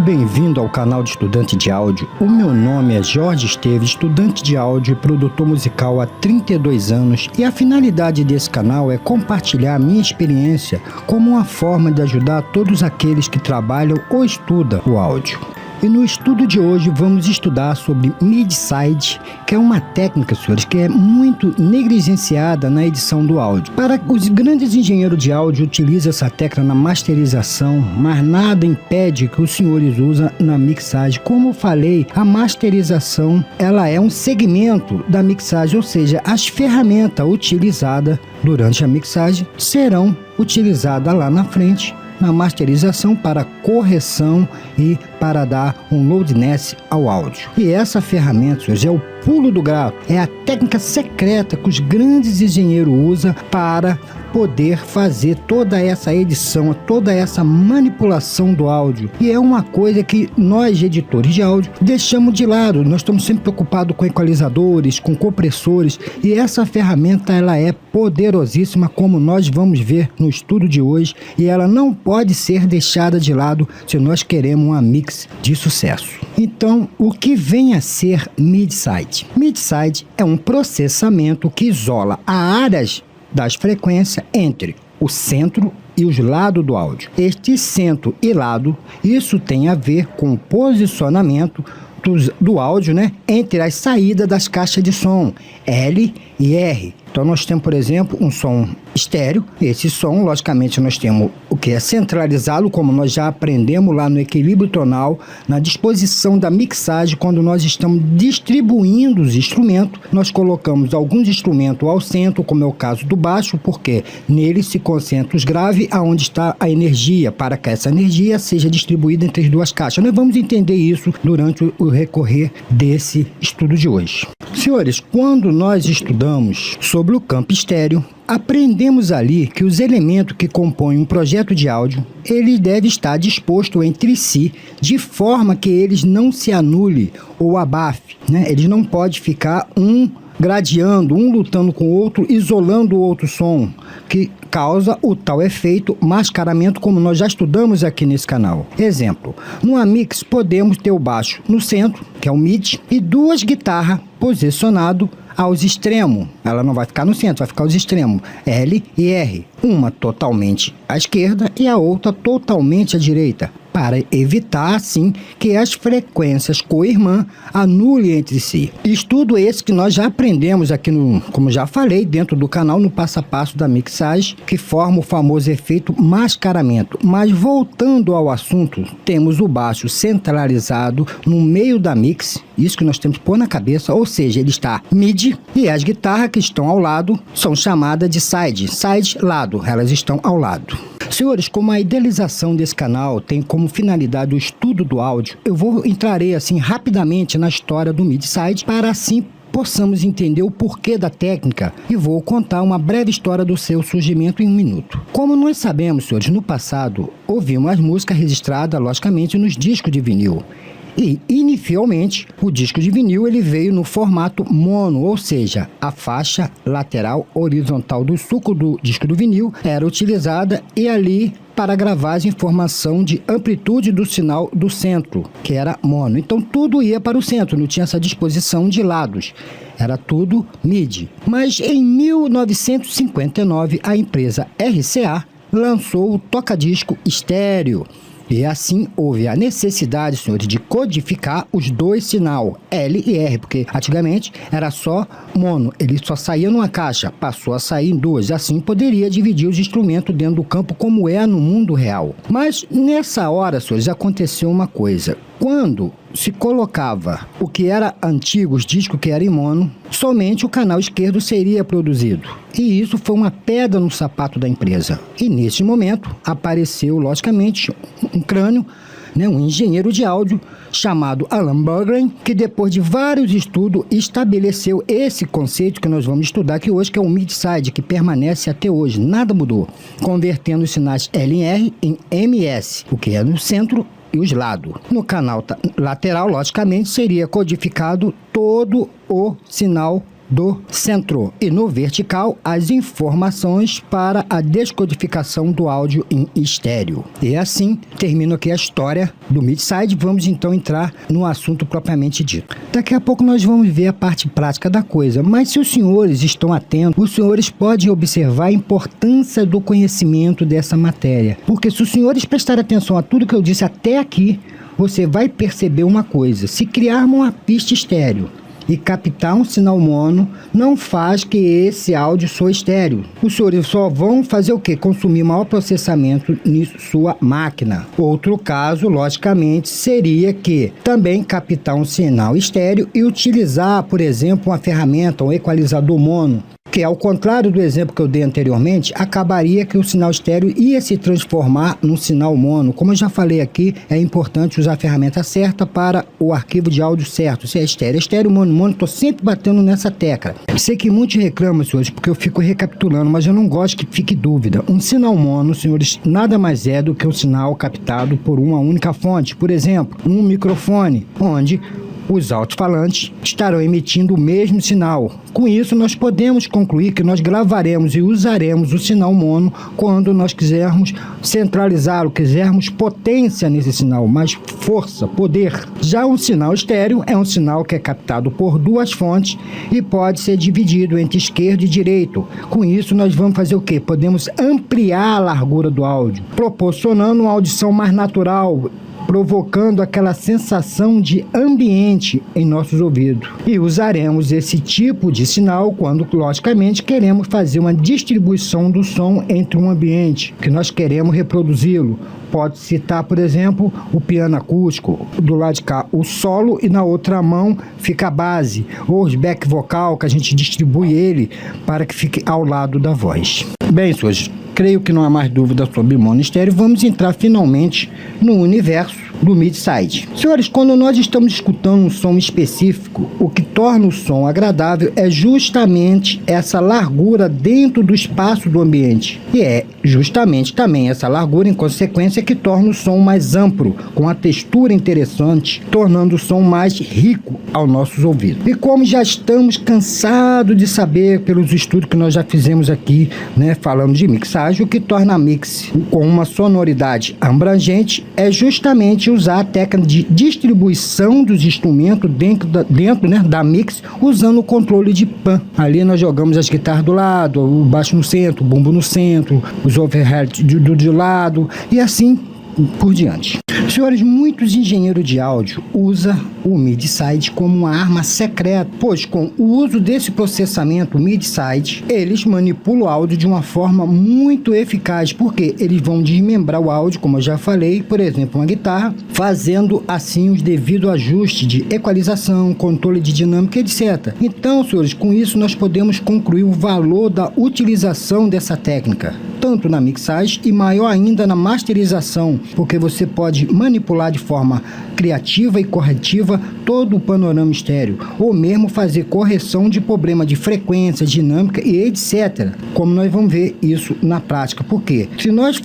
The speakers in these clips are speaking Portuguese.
bem-vindo ao canal de Estudante de Áudio. O meu nome é Jorge Esteves, estudante de áudio e produtor musical há 32 anos, e a finalidade desse canal é compartilhar minha experiência como uma forma de ajudar todos aqueles que trabalham ou estudam o áudio. E no estudo de hoje vamos estudar sobre mid-side, que é uma técnica, senhores, que é muito negligenciada na edição do áudio. Para os grandes engenheiros de áudio utilizam essa técnica na masterização, mas nada impede que os senhores usem na mixagem. Como eu falei, a masterização ela é um segmento da mixagem, ou seja, as ferramentas utilizadas durante a mixagem serão utilizadas lá na frente na masterização para correção e para dar um loudness ao áudio. E essa ferramenta, senhores, é o pulo do gato, é a técnica secreta que os grandes engenheiros usam para poder fazer toda essa edição, toda essa manipulação do áudio. E é uma coisa que nós, editores de áudio, deixamos de lado. Nós estamos sempre preocupados com equalizadores, com compressores, e essa ferramenta ela é poderosíssima, como nós vamos ver no estudo de hoje, e ela não pode ser deixada de lado se nós queremos uma mix de sucesso. Então, o que vem a ser mid-side? Mid-side é um processamento que isola as áreas das frequências entre o centro e os lados do áudio. Este centro e lado, isso tem a ver com o posicionamento do áudio, entre as saídas das caixas de som L e R. Então nós temos, por exemplo, um som estéreo. Esse som, logicamente, nós temos o que é centralizado, como nós já aprendemos lá no equilíbrio tonal, na disposição da mixagem, quando nós estamos distribuindo os instrumentos, nós colocamos alguns instrumentos ao centro, como é o caso do baixo, porque nele se concentra os graves, aonde está a energia, para que essa energia seja distribuída entre as duas caixas. Nós vamos entender isso durante o recorrer desse estudo de hoje. Senhores, quando nós estudamos sobre o campo estéreo, aprendemos ali que os elementos que compõem um projeto de áudio, ele deve estar disposto entre si, de forma que eles não se anulem ou abafem, Eles não podem ficar um gradeando, um lutando com o outro, isolando o outro som, que causa o tal efeito mascaramento, como nós já estudamos aqui nesse canal. Exemplo, numa mix podemos ter o baixo no centro, que é o mid, e duas guitarras posicionadas aos extremos. Ela não vai ficar no centro, vai ficar aos extremos, L e R. Uma totalmente à esquerda e a outra totalmente à direita, para evitar, assim, que as frequências co-irmã anulem entre si. Estudo esse que nós já aprendemos aqui, como já falei, dentro do canal, no passo a passo da mixagem, que forma o famoso efeito mascaramento. Mas voltando ao assunto, temos o baixo centralizado no meio da mix, isso que nós temos que pôr na cabeça, ou seja, ele está mid, e as guitarras que estão ao lado são chamadas de side, lado, elas estão ao lado. Senhores, como a idealização desse canal tem como finalidade o estudo do áudio, eu entrarei assim rapidamente na história do mid-side para assim possamos entender o porquê da técnica, e vou contar uma breve história do seu surgimento em um minuto. Como nós sabemos, senhores, no passado ouvimos as músicas registradas, logicamente, nos discos de vinil. E, inicialmente, o disco de vinil ele veio no formato mono, ou seja, a faixa lateral horizontal do suco do disco do vinil era utilizada e ali para gravar as informação de amplitude do sinal do centro, que era mono. Então tudo ia para o centro, não tinha essa disposição de lados. Era tudo MIDI. Mas em 1959, a empresa RCA lançou o toca-disco estéreo. E assim houve a necessidade, senhores, de codificar os dois sinais, L e R, porque antigamente era só mono, ele só saía numa caixa, passou a sair em duas, e assim poderia dividir os instrumentos dentro do campo como é no mundo real. Mas nessa hora, senhores, aconteceu uma coisa. Quando se colocava o que era antigo, os discos que eram em mono, somente o canal esquerdo seria produzido. E isso foi uma pedra no sapato da empresa. E nesse momento apareceu, logicamente, um crânio, um engenheiro de áudio chamado Alan Bergren, que depois de vários estudos estabeleceu esse conceito que nós vamos estudar aqui hoje, que é o mid-side, que permanece até hoje, nada mudou, convertendo os sinais L em R em MS, o que é no centro e os lados. No canal lateral, logicamente, seria codificado todo o sinal do centro e no vertical as informações para a descodificação do áudio em estéreo. E assim termino aqui a história do MIDI-Side. Vamos então entrar no assunto propriamente dito. Daqui a pouco nós vamos ver a parte prática da coisa, mas se os senhores estão atentos, os senhores podem observar a importância do conhecimento dessa matéria, porque se os senhores prestarem atenção a tudo que eu disse até aqui, você vai perceber uma coisa: se criarmos uma pista estéreo e captar um sinal mono, não faz que esse áudio soe estéreo. Os senhores só vão fazer o quê? Consumir maior processamento em sua máquina. Outro caso, logicamente, seria que também captar um sinal estéreo e utilizar, por exemplo, uma ferramenta, um equalizador mono, que ao contrário do exemplo que eu dei anteriormente, acabaria que o sinal estéreo ia se transformar num sinal mono. Como eu já falei aqui, é importante usar a ferramenta certa para o arquivo de áudio certo. Se é estéreo, mono, estou sempre batendo nessa tecla. Sei que muitos reclamam, senhores, porque eu fico recapitulando, mas eu não gosto que fique dúvida. Um sinal mono, senhores, nada mais é do que um sinal captado por uma única fonte. Por exemplo, um microfone, onde os alto-falantes estarão emitindo o mesmo sinal. Com isso, nós podemos concluir que nós gravaremos e usaremos o sinal mono quando nós quisermos centralizá-lo, quisermos potência nesse sinal, mais força, poder. Já um sinal estéreo é um sinal que é captado por duas fontes e pode ser dividido entre esquerdo e direito. Com isso, nós vamos fazer o quê? Podemos ampliar a largura do áudio, proporcionando uma audição mais natural, provocando aquela sensação de ambiente em nossos ouvidos. E usaremos esse tipo de sinal quando, logicamente, queremos fazer uma distribuição do som entre um ambiente, que nós queremos reproduzi-lo. Pode citar, por exemplo, o piano acústico, do lado de cá o solo e na outra mão fica a base, ou os back vocal, que a gente distribui ele para que fique ao lado da voz. Bem, senhores, creio que não há mais dúvida sobre mono estéreo. Vamos entrar finalmente no universo do MIDI-Side. Senhores, quando nós estamos escutando um som específico, o que torna o som agradável é justamente essa largura dentro do espaço do ambiente. E é justamente também essa largura, em consequência, que torna o som mais amplo, com a textura interessante, tornando o som mais rico aos nossos ouvidos. E como já estamos cansados de saber pelos estudos que nós já fizemos aqui, falando de mixagem, o que torna a mix com uma sonoridade abrangente é justamente usar a técnica de distribuição dos instrumentos dentro da mix, usando o controle de pan. Ali nós jogamos as guitarras do lado, o baixo no centro, o bumbo no centro, os overhead de lado e assim por diante. Senhores, muitos engenheiros de áudio usam o MIDI-Side como uma arma secreta, pois com o uso desse processamento MIDI-Side, eles manipulam o áudio de uma forma muito eficaz, porque eles vão desmembrar o áudio, como eu já falei, por exemplo, uma guitarra, fazendo assim os devidos ajustes de equalização, controle de dinâmica, etc. Então, senhores, com isso nós podemos concluir o valor da utilização dessa técnica, tanto na mixagem e maior ainda na masterização, porque você pode manipular de forma criativa e corretiva todo o panorama estéreo, ou mesmo fazer correção de problema de frequência, dinâmica e etc. Como nós vamos ver isso na prática. Por quê? Se nós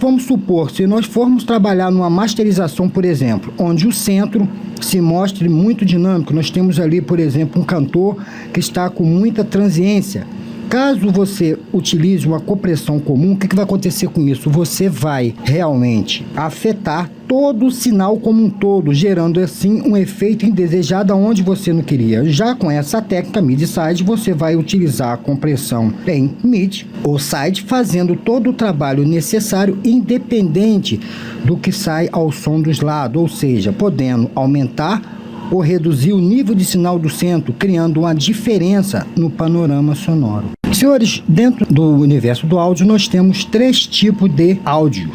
formos trabalhar numa masterização, por exemplo, onde o centro se mostre muito dinâmico, nós temos ali, por exemplo, um cantor que está com muita transiência. Caso você utilize uma compressão comum, o que vai acontecer com isso? Você vai realmente afetar todo o sinal como um todo, gerando assim um efeito indesejado onde você não queria. Já com essa técnica MIDI-Side, você vai utilizar a compressão em MIDI ou Side, fazendo todo o trabalho necessário, independente do que sai ao som dos lados, ou seja, podendo aumentar ou reduzir o nível de sinal do centro, criando uma diferença no panorama sonoro. Senhores, dentro do universo do áudio, nós temos 3 tipos de áudio,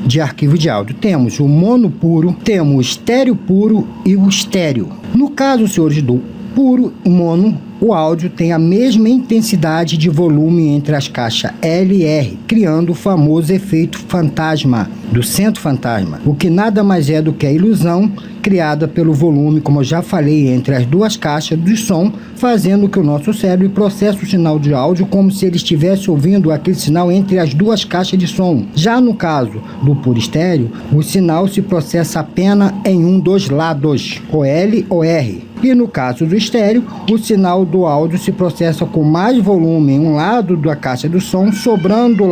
de arquivo de áudio. Temos o mono puro, temos o estéreo puro e o estéreo. No caso, senhores, do puro mono, o áudio tem a mesma intensidade de volume entre as caixas L e R, criando o famoso efeito fantasma, do centro fantasma, o que nada mais é do que a ilusão criada pelo volume, como eu já falei, entre as duas caixas de som, fazendo que o nosso cérebro processe o sinal de áudio como se ele estivesse ouvindo aquele sinal entre as duas caixas de som. Já no caso do puro estéreo, o sinal se processa apenas em um dos lados, ou L ou R. E no caso do estéreo, o sinal do áudio se processa com mais volume em um lado da caixa do som, sobrando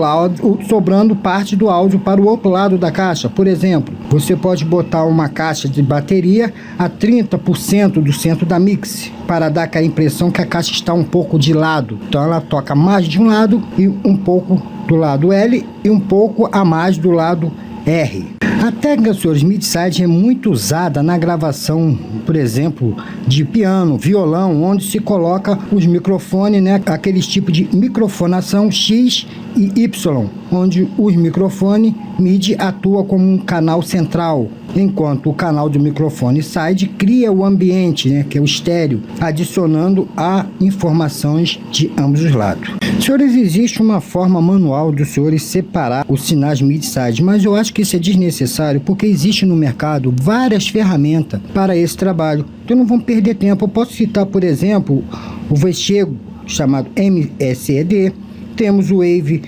parte do áudio para o outro lado da caixa. Por exemplo, você pode botar uma caixa de bateria a 30% do centro da mix, para dar aquela impressão que a caixa está um pouco de lado. Então ela toca mais de um lado e um pouco do lado L e um pouco a mais do lado R. A técnica, senhores, mid-side é muito usada na gravação, por exemplo, de piano, violão, onde se coloca os microfones, né? Aqueles tipos de microfonação X e Y, onde os microfones MIDI atua como um canal central, enquanto o canal do microfone side cria o ambiente, né, que é o estéreo, adicionando a informações de ambos os lados. Senhores, existe uma forma manual dos senhores separar os sinais mid-side, mas eu acho que isso é desnecessário porque existe no mercado várias ferramentas para esse trabalho. Então não vamos perder tempo. Eu posso citar, por exemplo, o Vestego, chamado MSED, temos o Wave,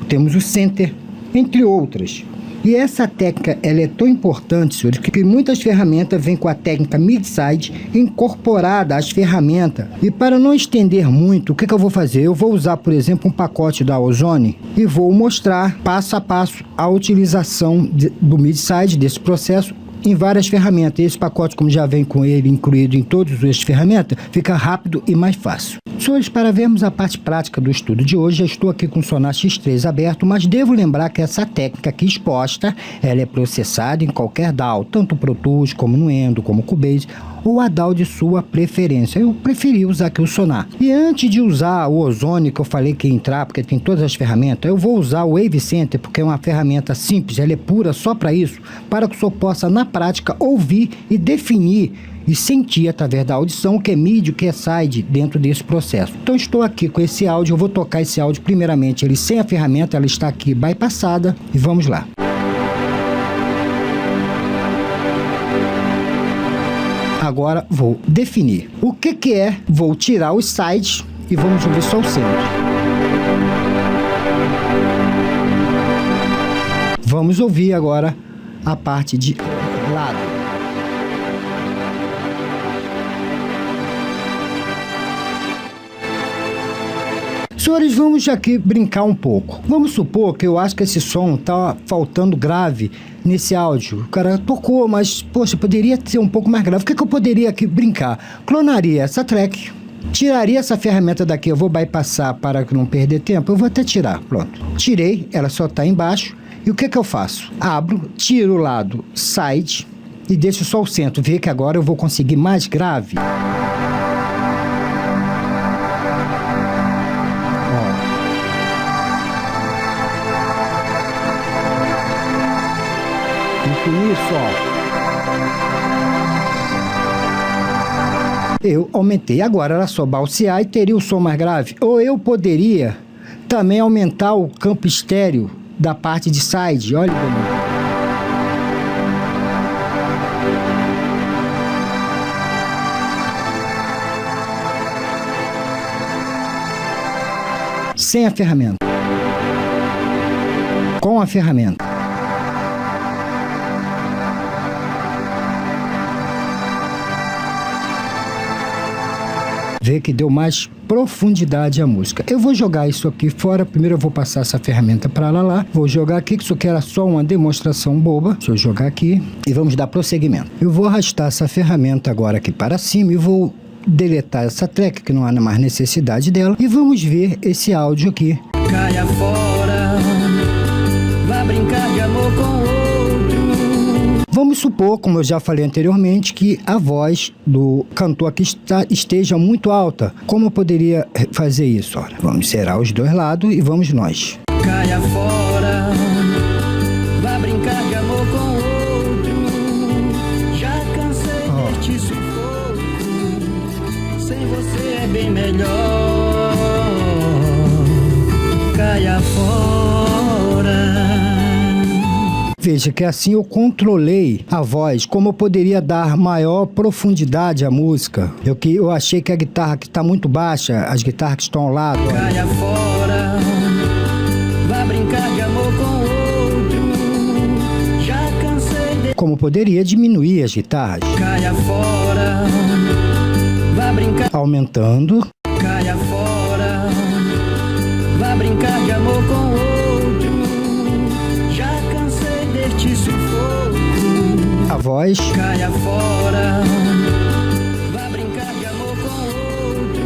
temos o Center, entre outras. E essa técnica, ela é tão importante, senhores, que muitas ferramentas vêm com a técnica mid-side incorporada às ferramentas. E para não estender muito, o que eu vou fazer? Eu vou usar, por exemplo, um pacote da Ozone e vou mostrar passo a passo a utilização do mid-side, desse processo, em várias ferramentas. Esse pacote, como já vem com ele incluído em todas as ferramentas, fica rápido e mais fácil. Senhores, para vermos a parte prática do estudo de hoje, já estou aqui com o Sonar X3 aberto, mas devo lembrar que essa técnica aqui exposta, ela é processada em qualquer DAW, tanto Pro Tools, como no Endo, como Cubase, ou a DAW de sua preferência. Eu preferi usar aqui o Sonar. E antes de usar o Ozone, que eu falei que ia entrar, porque tem todas as ferramentas, eu vou usar o Wave Center, porque é uma ferramenta simples, ela é pura só para isso, para que o senhor possa, na prática, ouvir e definir e sentir através da audição o que é mid, o que é side dentro desse processo. Então estou aqui com esse áudio, eu vou tocar esse áudio primeiramente, ele sem a ferramenta, ela está aqui bypassada, e vamos lá. Agora vou definir o que é, vou tirar os sides e vamos ouvir só o centro. Vamos ouvir agora a parte de lado. Senhores, vamos aqui brincar um pouco. Vamos supor que eu acho que esse som tá faltando grave nesse áudio. O cara tocou, mas, poxa, poderia ser um pouco mais grave. O que eu poderia aqui brincar? Clonaria essa track, tiraria essa ferramenta daqui, eu vou bypassar para não perder tempo, eu vou até tirar, pronto. Tirei, ela só tá embaixo. E o que eu faço? Abro, tiro o lado side e deixo só o centro. Vê que agora eu vou conseguir mais grave. Isso, ó. Eu aumentei. Agora era só balsear e teria o som mais grave. Ou eu poderia também aumentar o campo estéreo da parte de side. Olha, sem a ferramenta. Com a ferramenta. Vê que deu mais profundidade à música. Eu vou jogar isso aqui fora. Primeiro eu vou passar essa ferramenta para lá. Vou jogar aqui, que isso aqui era só uma demonstração boba. Deixa eu jogar aqui e vamos dar prosseguimento. Eu vou arrastar essa ferramenta agora aqui para cima e vou deletar essa track, que não há mais necessidade dela. E vamos ver esse áudio aqui. Caia fora, vá brincar de amor com o outro. Vamos supor, como eu já falei anteriormente, que a voz do cantor aqui esteja muito alta. Como eu poderia fazer isso? Olha, vamos zerar os dois lados e vamos nós. Caia fora, vá brincar de amor com o outro. Já cansei deste sufoco, sem você é bem melhor. Caia fora. Veja que assim eu controlei a voz, como eu poderia dar maior profundidade à música. Eu achei que a guitarra que está muito baixa, as guitarras que estão ao lado. Caia fora, vá brincar de amor com outro. Já cansei de... Como poderia diminuir as guitarras. Caia fora, aumentando. Caia fora, vá brincar de amor com outro. Já cansei deste sufoco. A voz. Caia fora, vá brincar de amor com outro.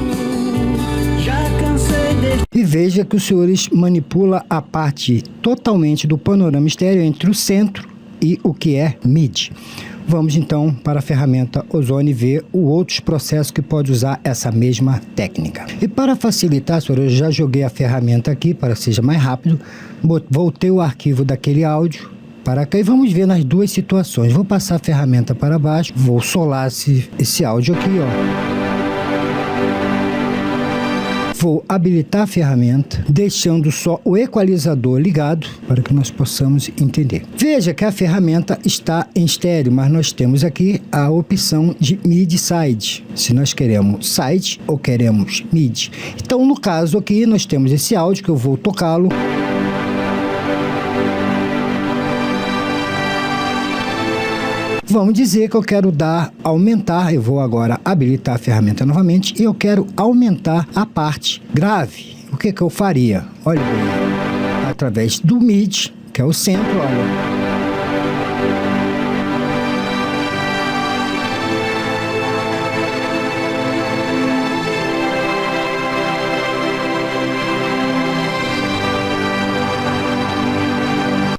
Já cansei deste. E veja que os senhores manipulam a parte totalmente do panorama estéreo entre o centro e o que é MIDI. Vamos então para a ferramenta Ozone ver os outros processos que pode usar essa mesma técnica. E para facilitar, senhor, eu já joguei a ferramenta aqui para que seja mais rápido. Voltei o arquivo daquele áudio para cá e vamos ver nas duas situações. Vou passar a ferramenta para baixo, vou solar esse áudio aqui, ó. Vou habilitar a ferramenta, deixando só o equalizador ligado para que nós possamos entender. Veja que a ferramenta está em estéreo, mas nós temos aqui a opção de MIDI side. Se nós queremos side ou queremos MIDI. Então, no caso aqui, nós temos esse áudio que eu vou tocá-lo. Vamos dizer que eu quero aumentar, eu vou agora habilitar a ferramenta novamente e eu quero aumentar a parte grave. O que eu faria? Olha bem, através do MIDI, que é o centro, olha.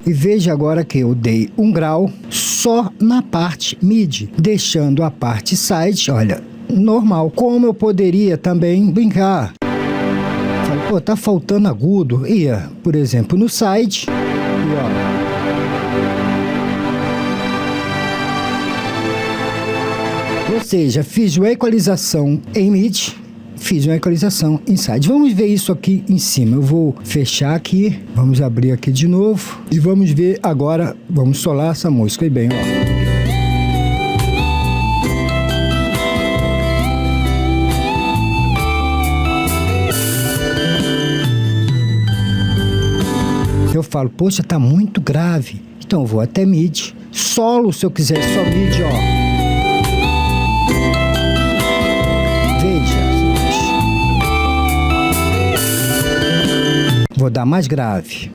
E veja agora que eu dei 1 grau só na parte MIDI, deixando a parte side, olha, normal. Como eu poderia também brincar? Falei, pô, tá faltando agudo. Ia, por exemplo, no side, e ó. Ou seja, fiz uma equalização em MIDI, fiz uma equalização em side. Vamos ver isso aqui em cima. Eu vou fechar aqui, vamos abrir aqui de novo e vamos ver agora, vamos solar essa música. E bem, ó. Eu falo, poxa, tá muito grave. Então eu vou até MIDI, solo se eu quiser, só MIDI, ó. Vou dar mais grave.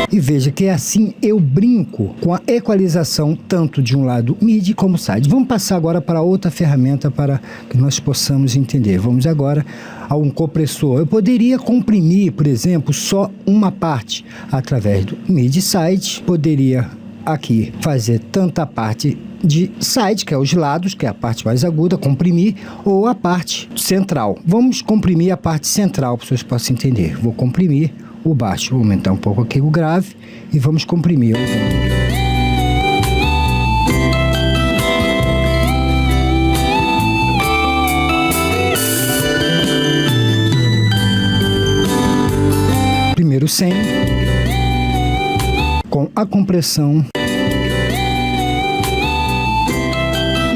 E veja que assim eu brinco com a equalização tanto de um lado MIDI como side. Vamos passar agora para outra ferramenta para que nós possamos entender. Vamos agora a um compressor. Eu poderia comprimir, por exemplo, só uma parte através do MIDI side. Poderia aqui fazer tanto a parte de side, que é os lados, que é a parte mais aguda, comprimir, ou a parte central. Vamos comprimir a parte central, para vocês possam entender. Vou comprimir o baixo, vou aumentar um pouco aqui o grave e vamos comprimir o primeiro 100 com a compressão.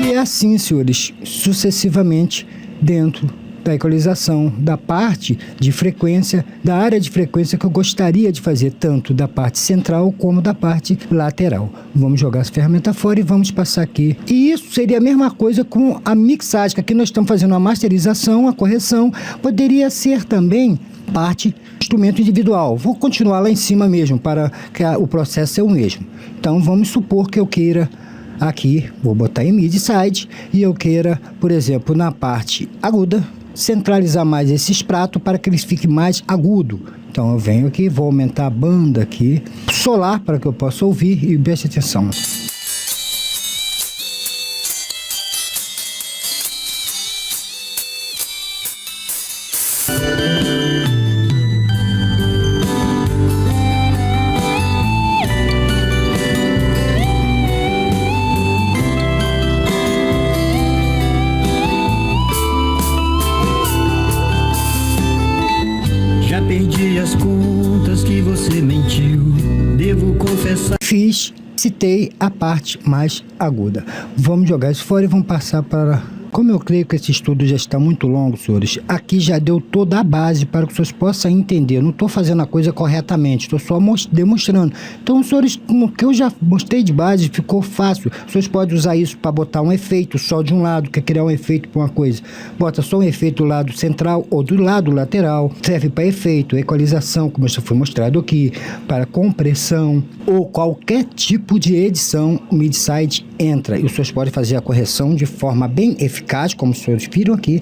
E assim, senhores, sucessivamente dentro da equalização, da parte de frequência, da área de frequência que eu gostaria de fazer, tanto da parte central como da parte lateral. Vamos jogar essa ferramenta fora e vamos passar aqui. E isso seria a mesma coisa com a mixagem, que aqui nós estamos fazendo a masterização, a correção. Poderia ser também parte instrumento individual. Vou continuar lá em cima mesmo, para que o processo seja o mesmo. Então, vamos supor que eu queira aqui, vou botar em MIDI side, e eu queira, por exemplo, na parte aguda, centralizar mais esses pratos para que eles fiquem mais agudo. Então eu venho aqui, vou aumentar a banda aqui, solar para que eu possa ouvir e preste atenção. Já perdi as contas que você mentiu, devo confessar. Citei a parte mais aguda. Vamos jogar isso fora e vamos passar para Como eu creio que esse estudo já está muito longo, senhores, aqui já deu toda a base para que os senhores possam entender. Não estou fazendo a coisa corretamente, estou só demonstrando. Então, senhores, o que eu já mostrei de base ficou fácil. Os senhores podem usar isso para botar um efeito só de um lado, quer criar um efeito para uma coisa. Bota só um efeito do lado central ou do lado lateral. Serve para efeito, equalização, como já foi mostrado aqui, para compressão ou qualquer tipo de edição. O MIDI-Side entra e os senhores podem fazer a correção de forma bem eficaz, como os senhores viram aqui,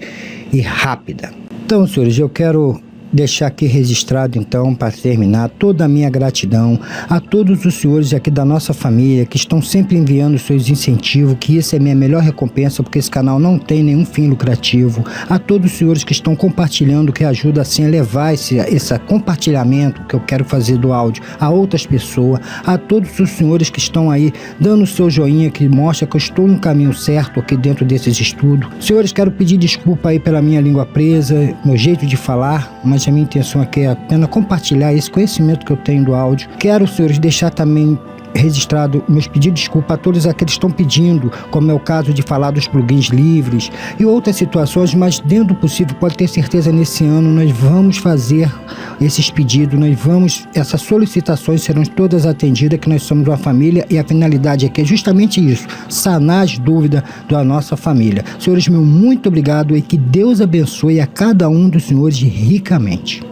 e rápida. Então, senhores, eu quero deixar aqui registrado, então, para terminar, toda a minha gratidão a todos os senhores aqui da nossa família que estão sempre enviando seus incentivos, que isso é minha melhor recompensa, porque esse canal não tem nenhum fim lucrativo. A todos os senhores que estão compartilhando, que ajuda assim a levar esse compartilhamento que eu quero fazer do áudio a outras pessoas. A todos os senhores que estão aí dando o seu joinha, que mostra que eu estou no caminho certo aqui dentro desses estudos. Senhores, quero pedir desculpa aí pela minha língua presa, meu jeito de falar, mas a minha intenção aqui é apenas compartilhar esse conhecimento que eu tenho do áudio. Quero, senhores, deixar também registrado meus pedidos de desculpa a todos aqueles que estão pedindo, como é o caso de falar dos plugins livres e outras situações, mas dentro do possível, pode ter certeza, nesse ano nós vamos fazer esses pedidos, essas solicitações serão todas atendidas, que nós somos uma família e a finalidade aqui é justamente isso, sanar as dúvidas da nossa família. Senhores, meu muito obrigado e que Deus abençoe a cada um dos senhores ricamente.